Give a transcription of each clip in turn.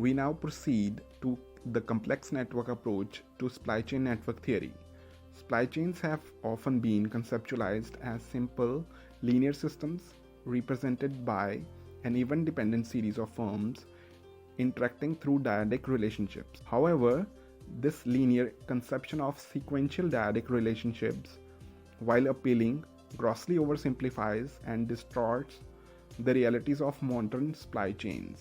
We now proceed to the complex network approach to supply chain network theory. Supply chains have often been conceptualized as simple, linear systems represented by an event-dependent series of firms interacting through dyadic relationships. However, this linear conception of sequential dyadic relationships, while appealing, grossly oversimplifies and distorts the realities of modern supply chains.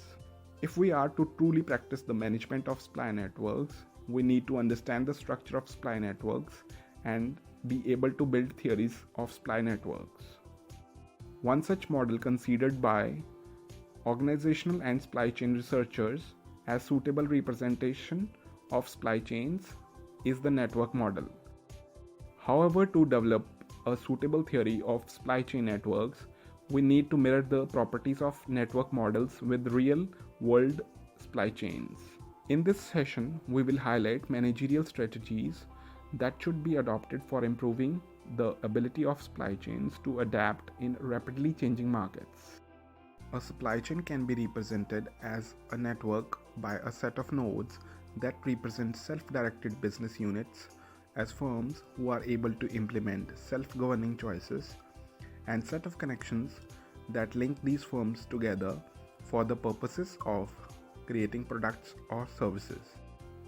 If we are to truly practice the management of supply networks, we need to understand the structure of supply networks and be able to build theories of supply networks. One such model considered by organizational and supply chain researchers as suitable representation of supply chains is the network model. However, to develop a suitable theory of supply chain networks, we need to mirror the properties of network models with real-world supply chains. In this session, we will highlight managerial strategies that should be adopted for improving the ability of supply chains to adapt in rapidly changing markets. A supply chain can be represented as a network by a set of nodes that represent self-directed business units as firms who are able to implement self-governing choices, and set of connections that link these firms together for the purposes of creating products or services.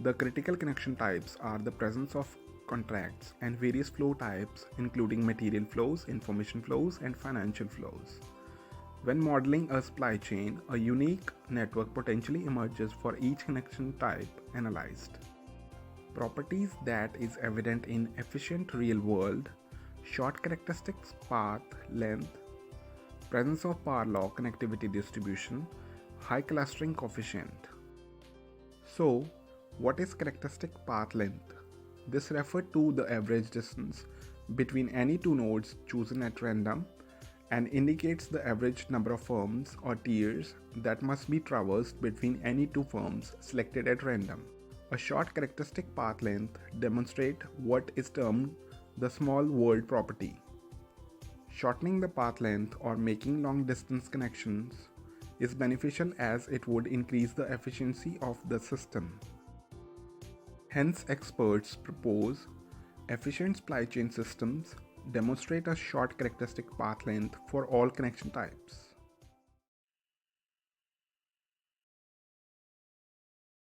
The critical connection types are the presence of contracts and various flow types, including material flows, information flows, and financial flows. When modeling a supply chain, a unique network potentially emerges for each connection type analyzed. Properties that is evident in efficient real-world, short characteristics, path, length, presence of power law, connectivity distribution, high clustering coefficient. So, what is characteristic path length? This refers to the average distance between any two nodes chosen at random and indicates the average number of firms or tiers that must be traversed between any two firms selected at random. A short characteristic path length demonstrates what is termed the small world property. Shortening the path length or making long distance connections is beneficial as it would increase the efficiency of the system. Hence, experts propose efficient supply chain systems demonstrate a short characteristic path length for all connection types.